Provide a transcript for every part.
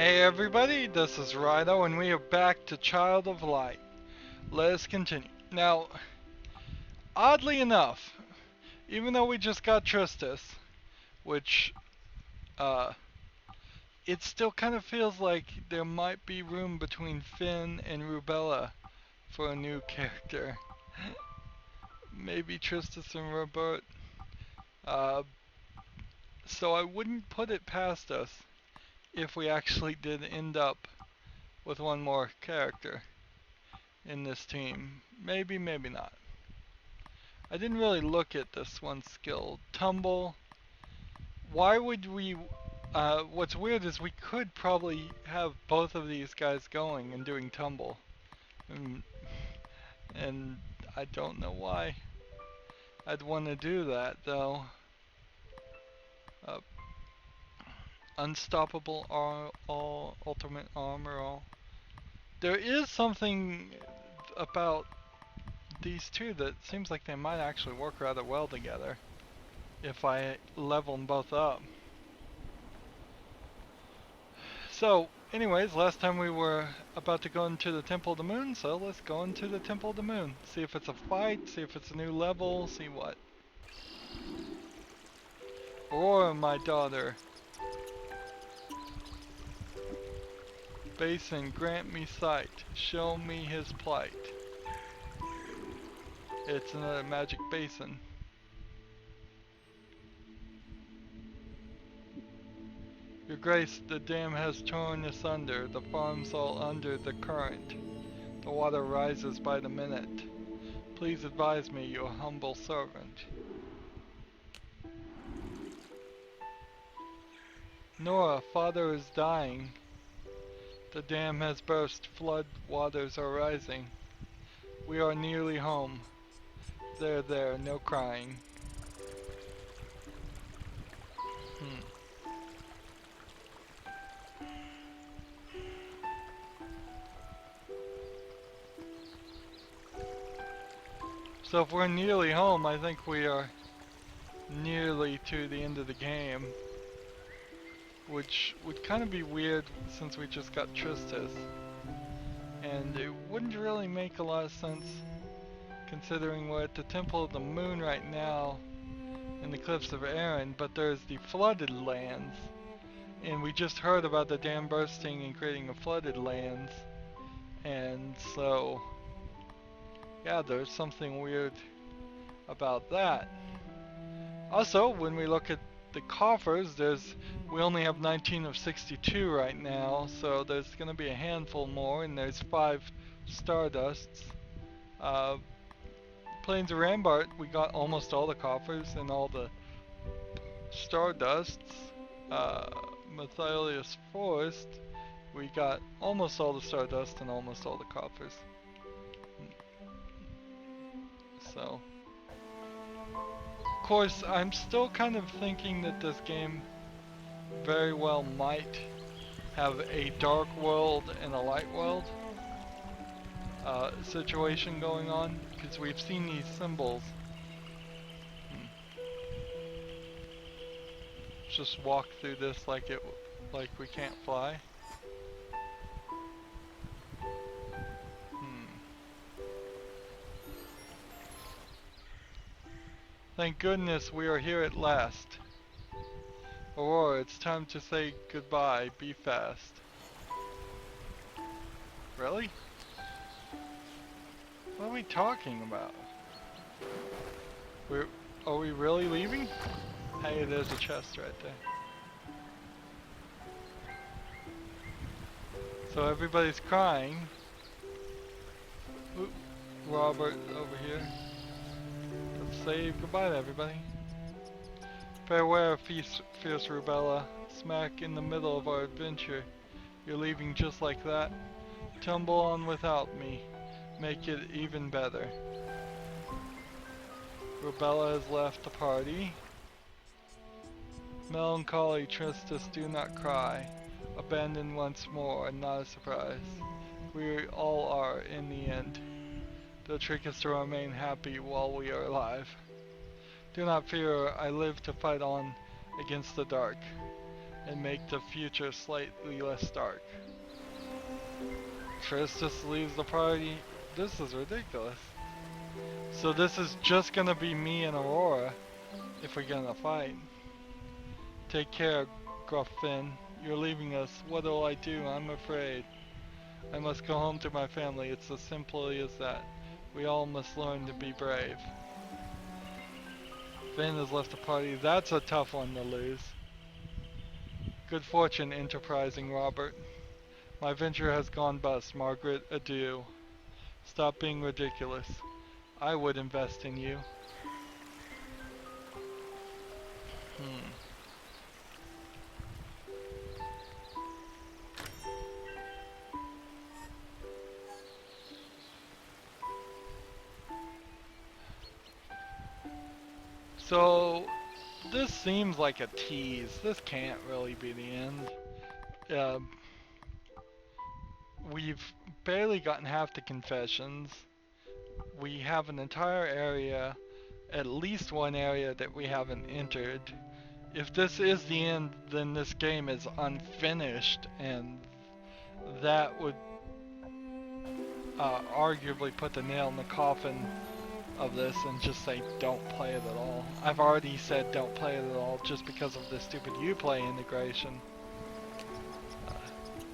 Hey everybody, this is Rydo and we are back to Child of Light. Let us continue. Now, oddly enough, even though we just got Tristis, which, it still kind of feels like there might be room between Finn and Rubella for a new character. Maybe Tristis and Robert. Uh, so I wouldn't put it past us if we actually did end up with one more character in this team. Maybe, maybe not. I didn't really look at this one skill. Tumble. Why would we... what's weird is we could probably have both of these guys going and doing tumble. And I don't know why I'd want to do that though. Uh, Unstoppable all ultimate armor all. There is something about these two that seems like they might actually work rather well together if I level them both up. So, anyways, last time we were about to go into the Temple of the Moon, so let's go into the Temple of the Moon. See if it's a fight, see if it's a new level, see what. Aurora, my daughter. Basin, grant me sight, show me his plight. It's another magic basin. Your Grace, the dam has torn asunder, the farm's all under the current. The water rises by the minute. Please advise me, your humble servant. Nora, father is dying. The dam has burst, flood waters are rising. We are nearly home. There, no crying. So if we're nearly home, I think we are nearly to the end of the game. Which would kind of be weird since we just got Tristis. And it wouldn't really make a lot of sense considering we're at the Temple of the Moon right now in the Cliffs of Erin, but there's the flooded lands. And we just heard about the dam bursting and creating a flooded lands. And so, yeah, there's something weird about that. Also, when we look at the coffers, we only have 19 of 62 right now, so there's going to be a handful more, and there's 5 Stardusts. Plains of Rambart, we got almost all the coffers and all the Stardusts. Mathilius Forest, we got almost all the Stardust and almost all the coffers. So, of course, I'm still kind of thinking that this game very well might have a dark world and a light world situation going on, because we've seen these symbols. Just walk through this like we can't fly. Thank goodness we are here at last. Aurora, it's time to say goodbye. Be fast. Really? What are we talking about? Are we really leaving? Hey, there's a chest right there. So everybody's crying. Ooh, Robert over here. Let's say goodbye to everybody. Farewell, fierce Rubella. Smack in the middle of our adventure. You're leaving just like that. Tumble on without me. Make it even better. Rubella has left the party. Melancholy Tristis, do not cry. Abandoned once more, and not a surprise. We all are in the end. They'll trick us to remain happy while we are alive. Do not fear, I live to fight on against the dark. and make the future slightly less dark. Tristis leaves the party. This is ridiculous. So this is just gonna be me and Aurora if we're gonna fight. Take care, Gruff Finn. You're leaving us. What'll I do? I'm afraid. I must go home to my family. It's as simple as that. We all must learn to be brave. Finn has left the party. That's a tough one to lose. Good fortune, enterprising Robert. My venture has gone bust. Margaret, adieu. Stop being ridiculous. I would invest in you. So, this seems like a tease. This can't really be the end. We've barely gotten half the confessions. We have an entire area, at least one area that we haven't entered. If this is the end, then this game is unfinished, and that would arguably put the nail in the coffin of this and just say don't play it at all. I've already said don't play it at all just because of this stupid Uplay integration.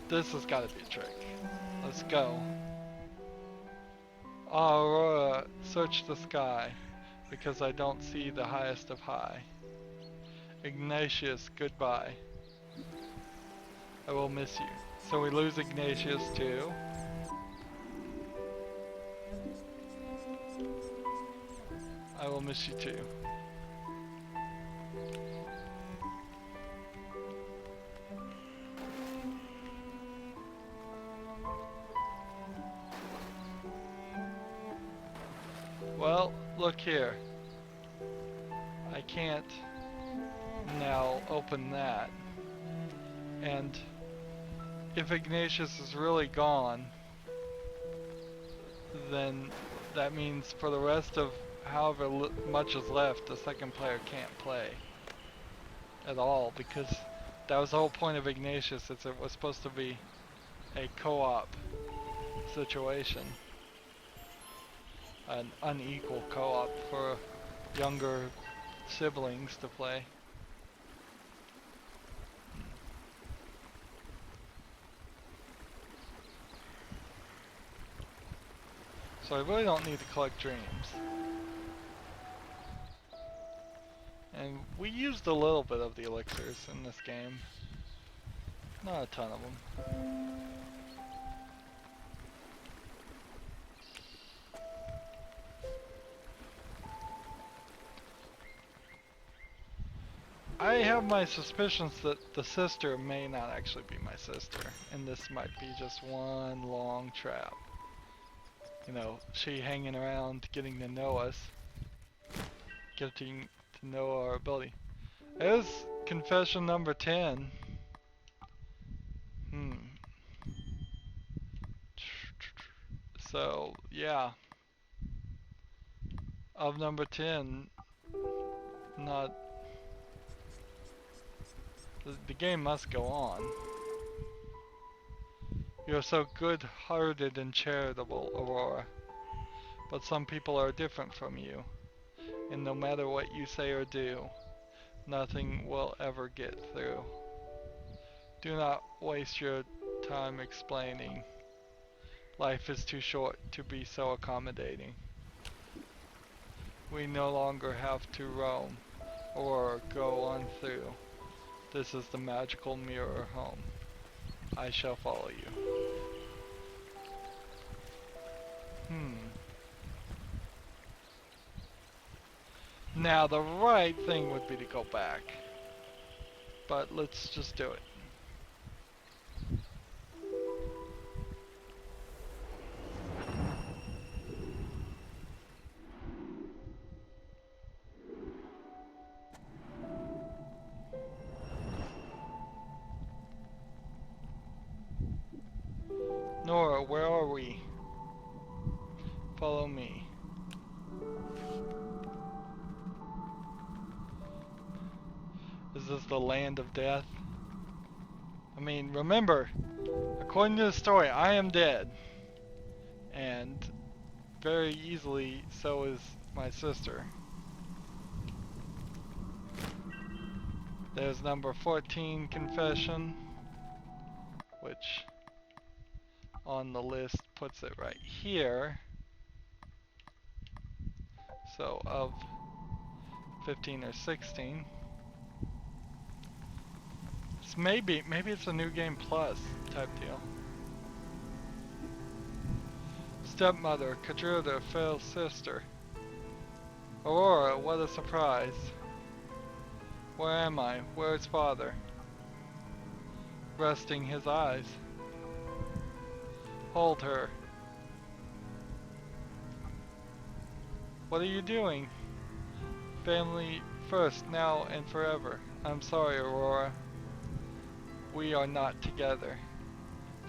This has got to be a trick. Let's go. Aurora, search the sky, because I don't see the highest of high. Ignatius, goodbye. I will miss you. So we lose Ignatius too. I will miss you too. Well, look here. I can't now open that. And if Ignatius is really gone, then that means for the rest of however much is left, the second player can't play at all, because that was the whole point of Ignatius, is it was supposed to be a co-op situation. An unequal co-op for younger siblings to play. So I really don't need to collect dreams. And we used a little bit of the elixirs in this game. Not a ton of them. I have my suspicions that the sister may not actually be my sister, and this might be just one long trap. You know, she hanging around, getting to know us, getting to know our ability. It is confession number 10. So, yeah. Of number 10, not... The game must go on. You're so good-hearted and charitable, Aurora. But some people are different from you. And no matter what you say or do, nothing will ever get through. Do not waste your time explaining. Life is too short to be so accommodating. We no longer have to roam or go on through. This is the magical mirror home. I shall follow you. Now the right thing would be to go back. But let's just do it. Nora, where are we? Follow me. Is this the land of death? I mean, remember, according to the story, I am dead. And very easily, so is my sister. There's number 14 confession, which on the list puts it right here. So of 15 or 16. It's maybe it's a new game plus type deal. Stepmother, Kadruda, fell sister. Aurora, what a surprise. Where am I? Where's father? Resting his eyes. Hold her. What are you doing? Family first, now and forever. I'm sorry, Aurora. We are not together.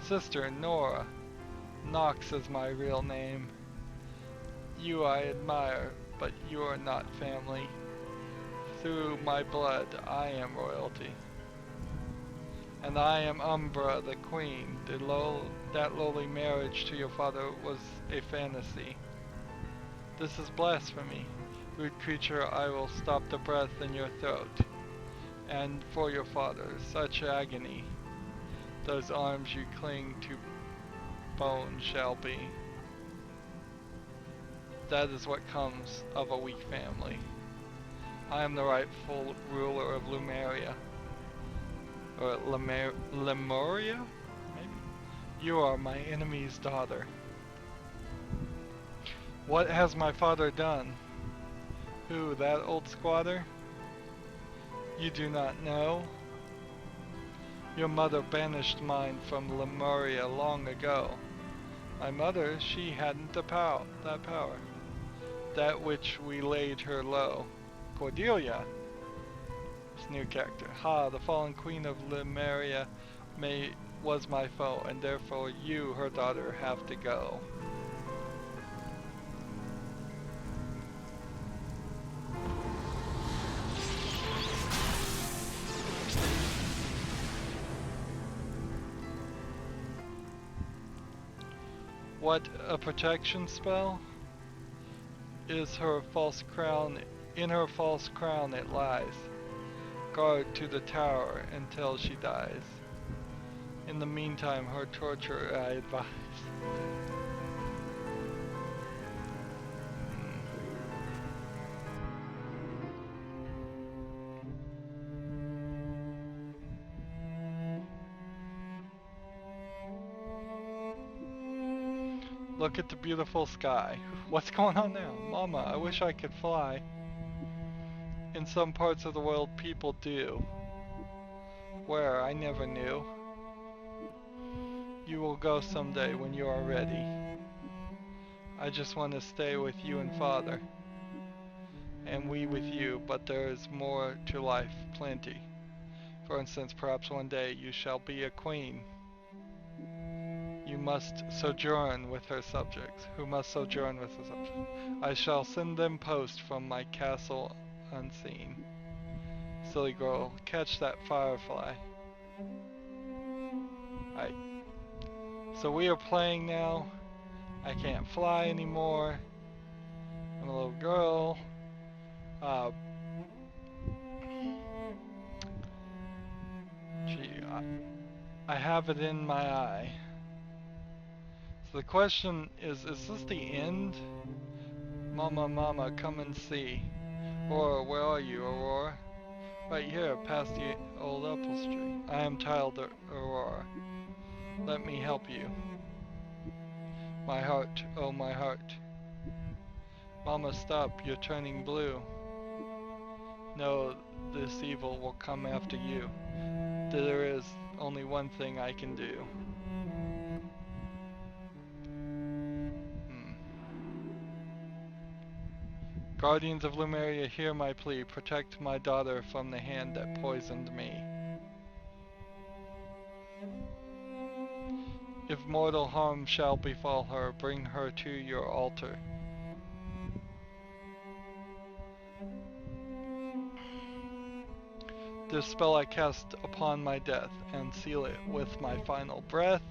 Sister, Nora. Knox is my real name. You I admire, but you are not family. Through my blood, I am royalty. And I am Umbra, the queen. That lowly marriage to your father was a fantasy. This is blasphemy. Rude creature, I will stop the breath in your throat. And for your father, such agony. Those arms you cling to bone shall be. That is what comes of a weak family. I am the rightful ruler of Lemuria. Or Lemuria? Maybe? You are my enemy's daughter. What has my father done? Who, that old squatter? You do not know? Your mother banished mine from Lemuria long ago. My mother, she hadn't that power. That which we laid her low. Cordelia. This new character. Ha, the fallen queen of Lemuria was my foe, and therefore you, her daughter, have to go. What a protection spell? Is her false crown, in her false crown it lies. Guard to the tower until she dies. In the meantime, her torture I advise. Look at the beautiful sky. What's going on now? Mama, I wish I could fly. In some parts of the world people do. Where? I never knew. You will go someday when you are ready. I just want to stay with you and father. And we with you, but there is more to life, plenty. For instance, perhaps one day you shall be a queen. You must sojourn with her subjects. Who must sojourn with her subjects? I shall send them post from my castle unseen. Silly girl, catch that firefly. Alright. So we are playing now. I can't fly anymore. I'm a little girl. Gee, I have it in my eye. So the question is this the end? Mama, mama, come and see. Aurora, where are you, Aurora? Right here, past the old apple tree. I am child Aurora. Let me help you. My heart, oh my heart. Mama, stop, you're turning blue. No, this evil will come after you. There is only one thing I can do. Guardians of Lemuria, hear my plea. Protect my daughter from the hand that poisoned me. If mortal harm shall befall her, bring her to your altar. this spell I cast upon my death, and seal it with my final breath.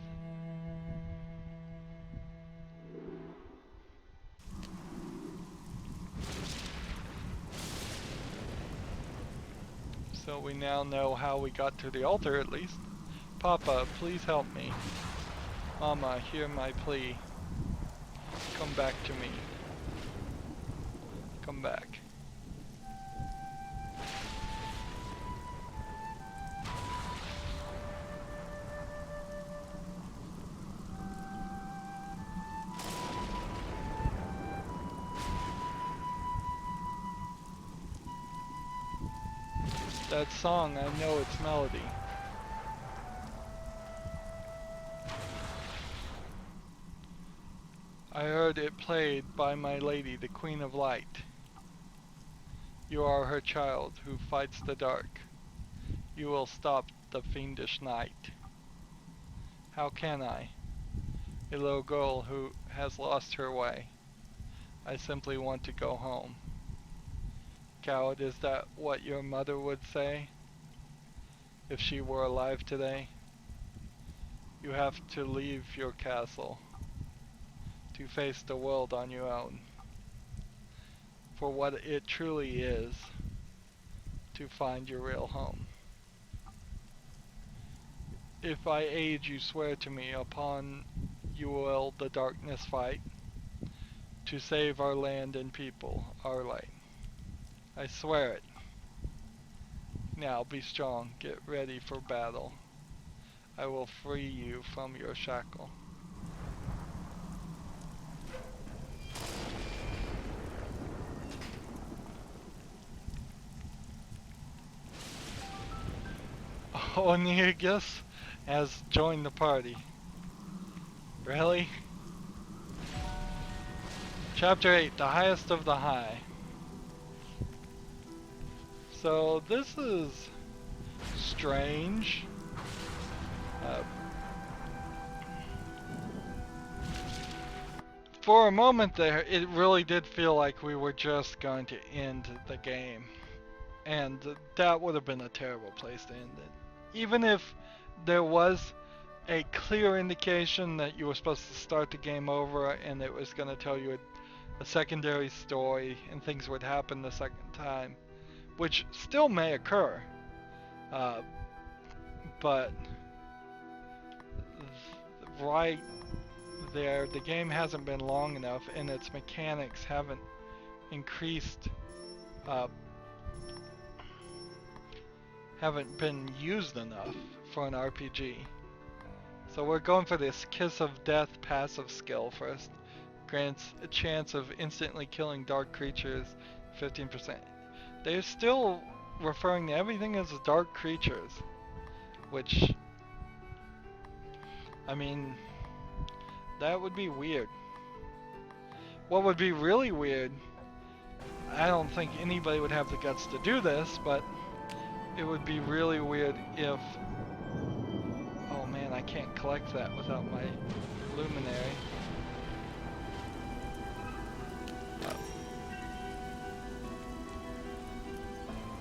So we now know how we got to the altar, at least. Papa, please help me. Mama, hear my plea. Come back to me. Come back. That song, I know its melody. I heard it played by my lady, the Queen of Light. You are her child who fights the dark. You will stop the fiendish night. How can I? A little girl who has lost her way. I simply want to go home. Coward, is that what your mother would say if she were alive today? You have to leave your castle to face the world on your own, for what it truly is, to find your real home. If I aid you, swear to me upon you will the darkness fight, to save our land and people, our light. I swear it. Now be strong, get ready for battle. I will free you from your shackle. Oneigus has joined the party. Really? Chapter 8, the highest of the high. So this is strange. For a moment there, it really did feel like we were just going to end the game. And that would have been a terrible place to end it. Even if there was a clear indication that you were supposed to start the game over and it was going to tell you a secondary story and things would happen the second time, which still may occur, but right there, the game hasn't been long enough and its mechanics haven't increased, haven't been used enough for an RPG. So we're going for this Kiss of Death passive skill first. Grants a chance of instantly killing dark creatures, 15%. They're still referring to everything as dark creatures, which, I mean, that would be weird. What would be really weird, I don't think anybody would have the guts to do this, but it would be really weird if, oh man, I can't collect that without my luminary.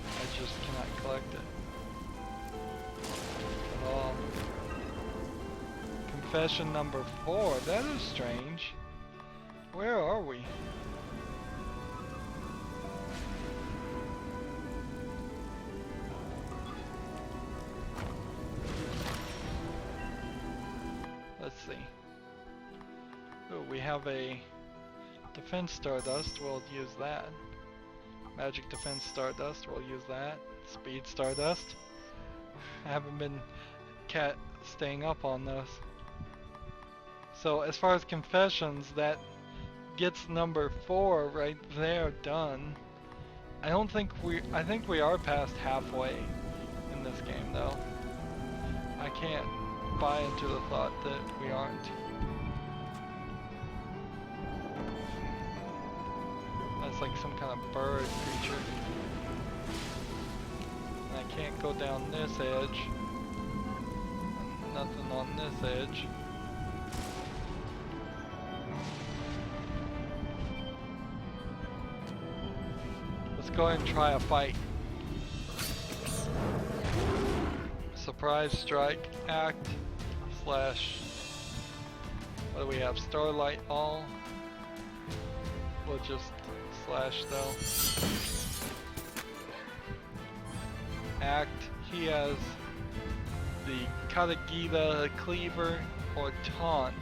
I just cannot collect it at all. Confession number 4, that is strange. Where are we? Let's see. Oh, we have a defense stardust, we'll use that. Magic defense stardust, we'll use that. Speed stardust. I haven't been staying up on those. So as far as confessions, that gets number 4 right there done. I think we are past halfway in this game though. I can't buy into the thought that we aren't. That's like some kind of bird creature. And I can't go down this edge. Nothing on this edge. Let's go ahead and try a fight. Surprise strike, act, slash, what do we have, starlight all? We'll just slash though. Act, he has the Katagita cleaver or taunt,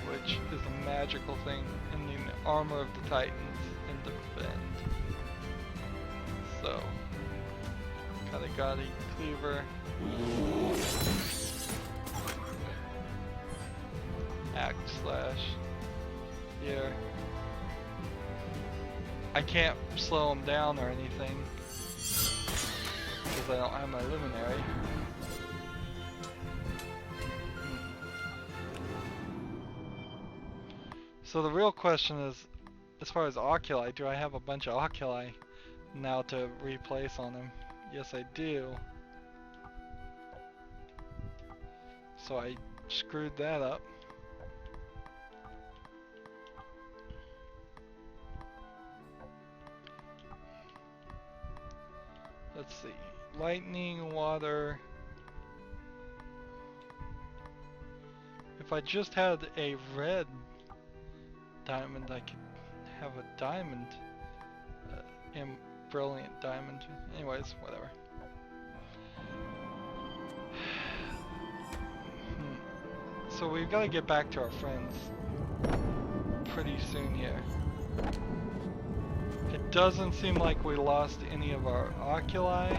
which is a magical thing in the armor of the Titans and defend. So, Katagati cleaver. Act slash here. I can't slow him down or anything because I don't have my luminary. So the real question is, as far as oculi, do I have a bunch of oculi now to replace on him? Yes, I do. So I screwed that up. Let's see. Lightning, water. If I just had a red diamond, I could have a diamond. Brilliant diamond. Anyways, whatever. So we've got to get back to our friends pretty soon here. It doesn't seem like we lost any of our oculi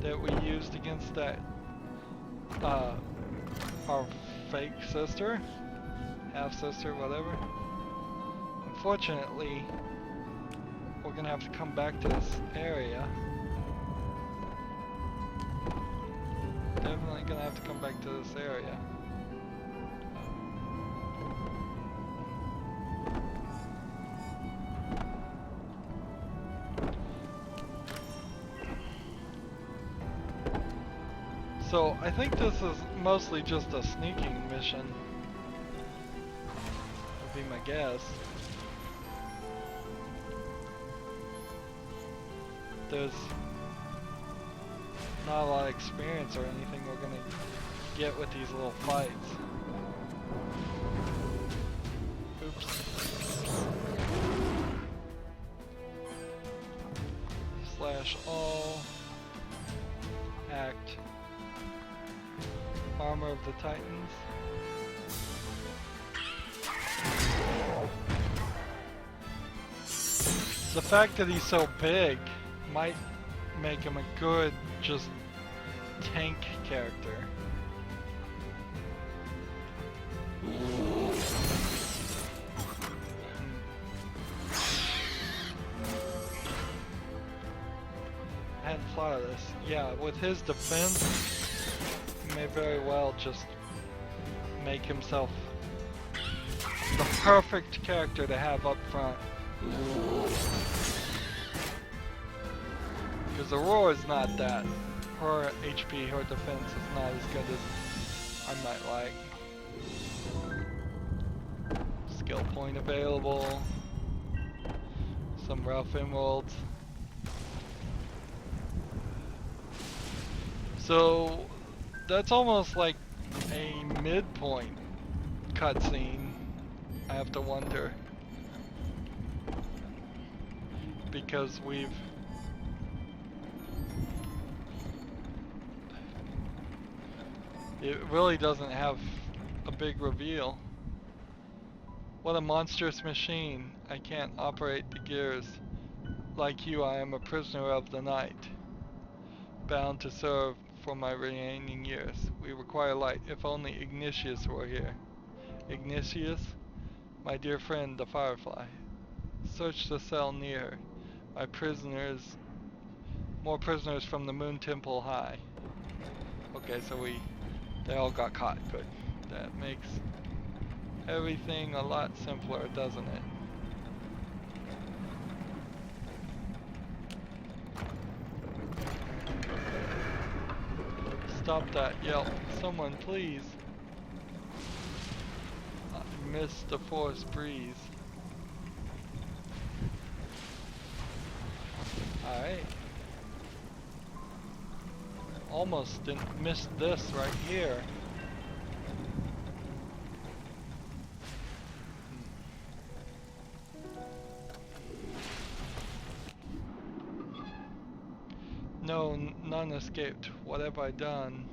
that we used against that our fake sister, half sister, whatever. Unfortunately, we're gonna have to come back to this area. Definitely gonna have to come back to this area. So I think this is mostly just a sneaking mission, would be my guess. There's not a lot of experience or anything we're gonna get with these little fights. Oops. Slash all. Act. Armor of the Titans. The fact that he's so big might make him a good, just tank character. I hadn't thought of this. Yeah, with his defense, he may very well just make himself the perfect character to have up front. Because Aurora's not that. Her HP, her defense is not as good as I might like. Skill point available. Some rough emeralds. So that's almost like a midpoint cutscene, I have to wonder. Because it really doesn't have a big reveal. What a monstrous machine. I can't operate the gears. Like you, I am a prisoner of the night, bound to serve for my remaining years. We require light. If only Ignatius were here. Ignatius? My dear friend, the Firefly. Search the cell near. My prisoners... More prisoners from the Moon Temple High. Okay, so they all got caught. Good. That makes everything a lot simpler, doesn't it? Stop that yelp. Someone please. I missed the forest breeze. Alright. almost didn't miss this right here. No, none escaped. What have I done?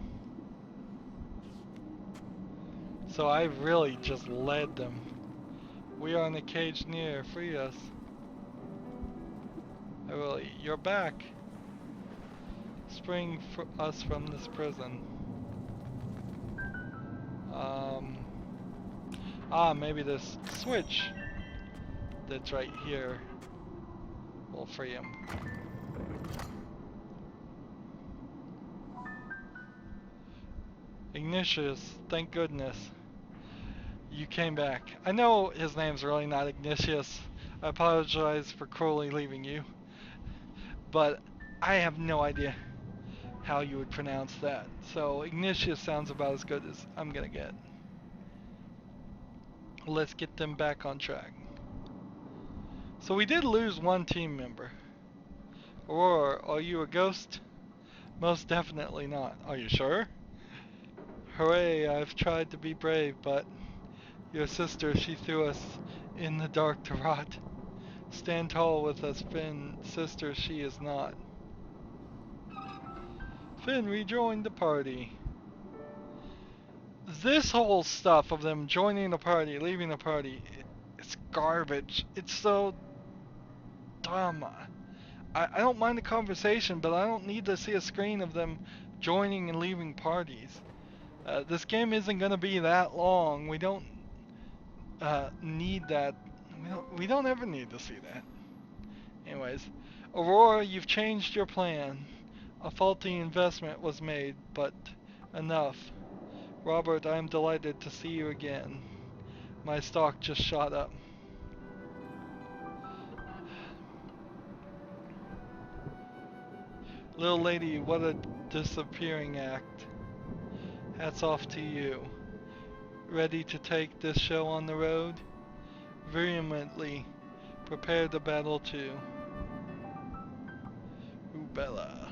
So I really just led them. We are in a cage near. Free us. You're back. Spring us from this prison. Maybe this switch that's right here will free him. Ignatius, thank goodness you came back. I know his name's really not Ignatius. I apologize for cruelly leaving you, but I have no idea how you would pronounce that. So Ignatius sounds about as good as I'm gonna get. Let's get them back on track. So we did lose one team member. Aurora, are you a ghost? Most definitely not. Are you sure? Hooray, I've tried to be brave, but your sister, she threw us in the dark to rot. Stand tall with us, Finn. Sister, she is not. Finn rejoined the party. This whole stuff of them joining the party, leaving the party, it's garbage. It's so dumb. I don't mind the conversation, but I don't need to see a screen of them joining and leaving parties. This game isn't going to be that long. We don't need that. We don't ever need to see that. Anyways, Aurora, you've changed your plan. A faulty investment was made, but enough. Robert, I am delighted to see you again. My stock just shot up. Little lady, what a disappearing act. Hats off to you. Ready to take this show on the road? Vehemently prepare to battle too. Ooh, Bella.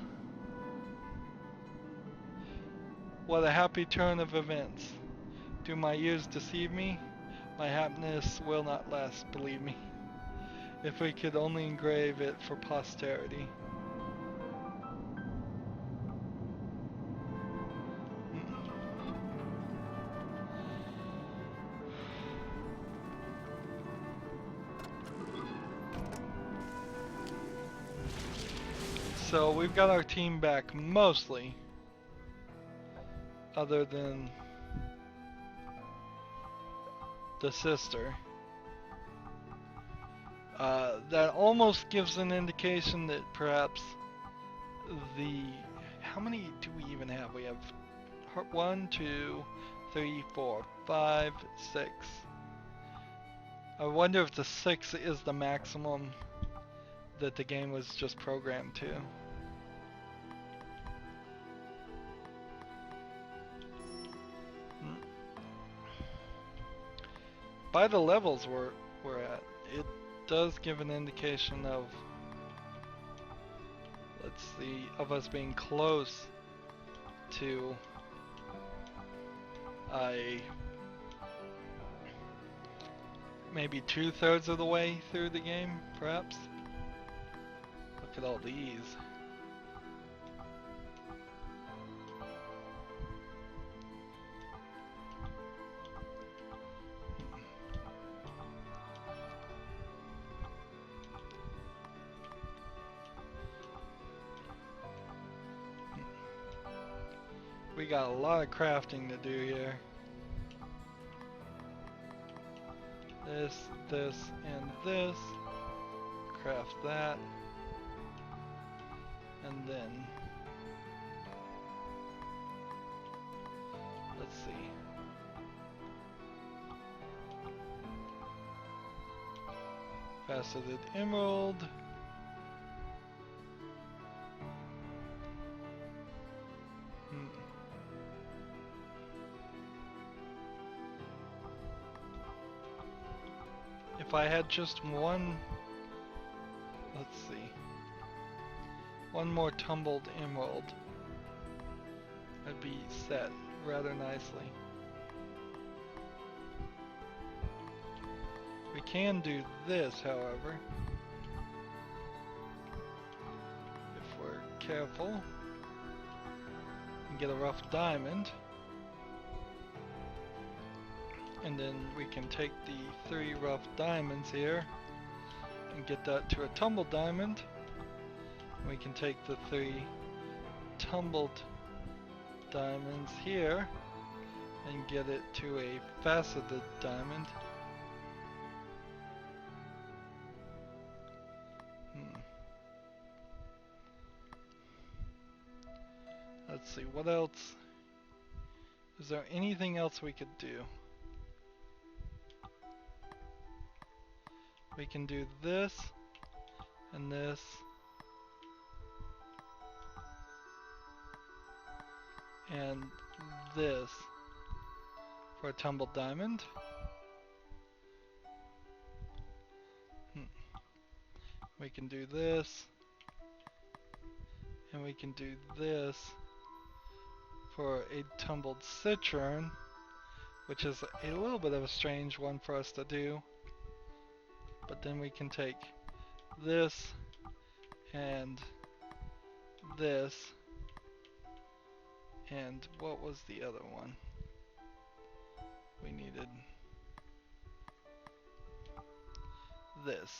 What a happy turn of events. Do my ears deceive me? My happiness will not last, believe me. If we could only engrave it for posterity. So we've got our team back mostly, other than the sister. That almost gives an indication that perhaps how many do we even have? We have 1, 2, 3, 4, 5, 6. I wonder if the 6 is the maximum that the game was just programmed to. By the levels we're at, it does give an indication of, let's see, of us being close to maybe 2/3 of the way through the game, perhaps. Look at all these. We got a lot of crafting to do here. This, and this. Craft that. And then, let's see. Faceted emerald. If I had just one, let's see, one more tumbled emerald, That'd be set rather nicely. We can do this, however, if we're careful, and get a rough diamond. And then we can take the 3 rough diamonds here and get that to a tumbled diamond. We can take the 3 tumbled diamonds here and get it to a faceted diamond. Let's see, what else? Is there anything else we could do? We can do this and this. And this for a tumbled diamond. We can do this. And we can do this for a tumbled citron, which is a little bit of a strange one for us to do. But then we can take this and this, and what was the other one? We needed this.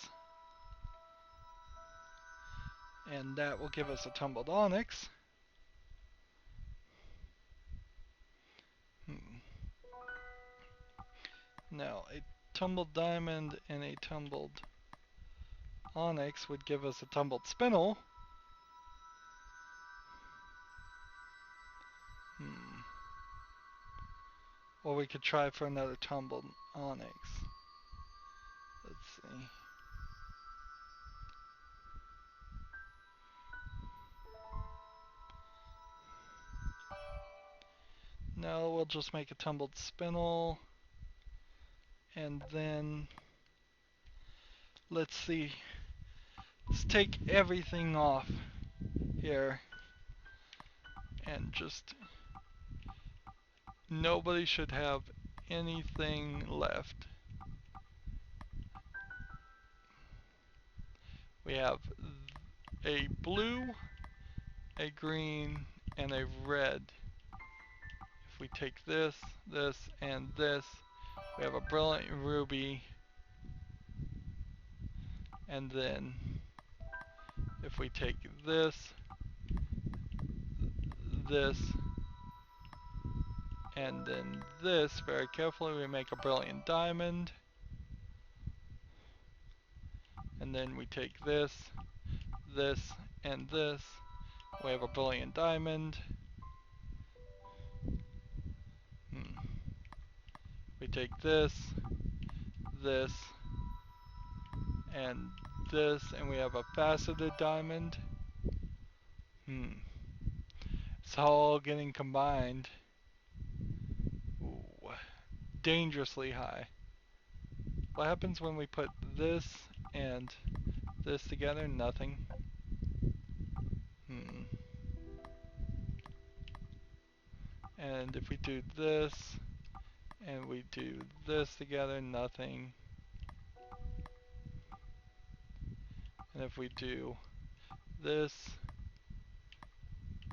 And that will give us a tumbled onyx. Now, a tumbled diamond and a tumbled onyx would give us a tumbled spinel. Or we could try for another tumbled onyx. Let's see. No, we'll just make a tumbled spinel. And then, let's see. Let's take everything off here. And just, nobody should have anything left. We have a blue, a green, and a red. If we take this, this, and this, we have a brilliant ruby. And then if we take this, this, and then this, very carefully we make a brilliant diamond. And then we take this, this, and this, we have a brilliant diamond. We take this, this, and this, and we have a faceted diamond. It's all getting combined. Ooh, dangerously high. What happens when we put this and this together? Nothing. And if we do this and we do this together, nothing. And if we do this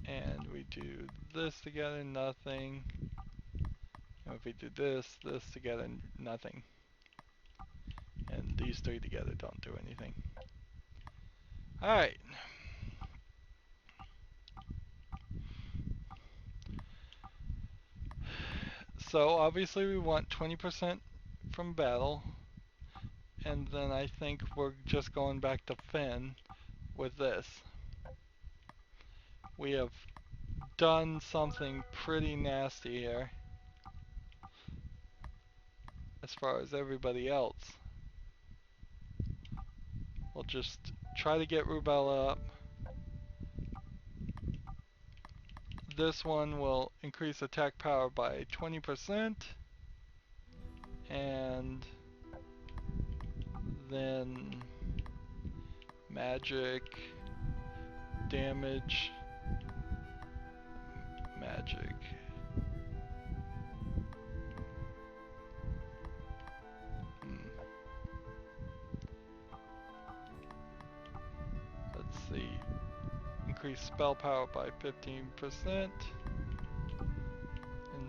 and we do this together, nothing. And if we do this together, nothing. And these 3 together don't do anything. Alright. So obviously we want 20% from battle. And then I think we're just going back to Finn with this. We have done something pretty nasty here as far as everybody else. We'll just try to get Rubella up. This one will increase attack power by 20%, and then magic, damage, magic. Let's see. Increase spell power by 15%. And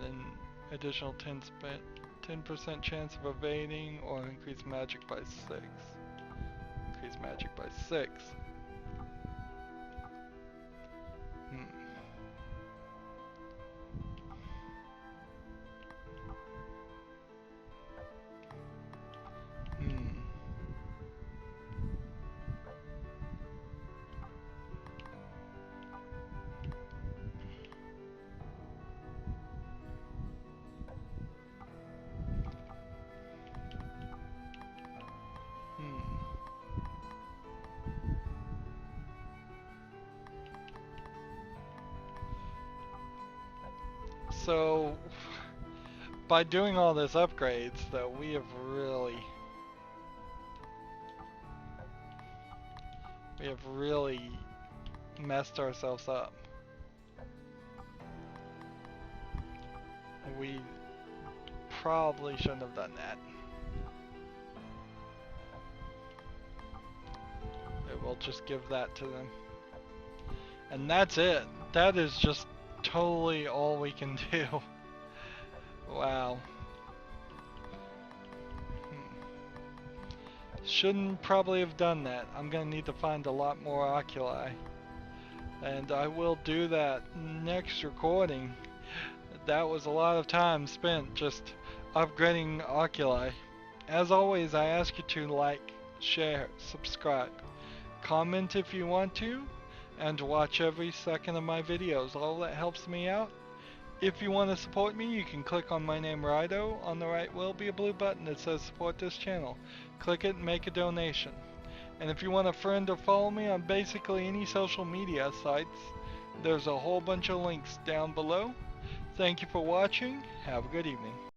then additional 10% chance of evading, or increase magic by 6. Increase magic by 6. So, by doing all these upgrades, though, we have really messed ourselves up. We probably shouldn't have done that. We'll just give that to them. And that's it. That is just totally all we can do. Wow. Shouldn't probably have done that. I'm gonna need to find a lot more oculi. And I will do that next recording. That was a lot of time spent just upgrading oculi. As always, I ask you to like, share, subscribe, comment if you want to, and watch every second of my videos. All that helps me out. If you want to support me, you can click on my name, Rydo. On the right will be a blue button that says support this channel. Click it and make a donation. And if you want a friend or follow me on basically any social media sites, there's a whole bunch of links down below. Thank you for watching. Have a good evening.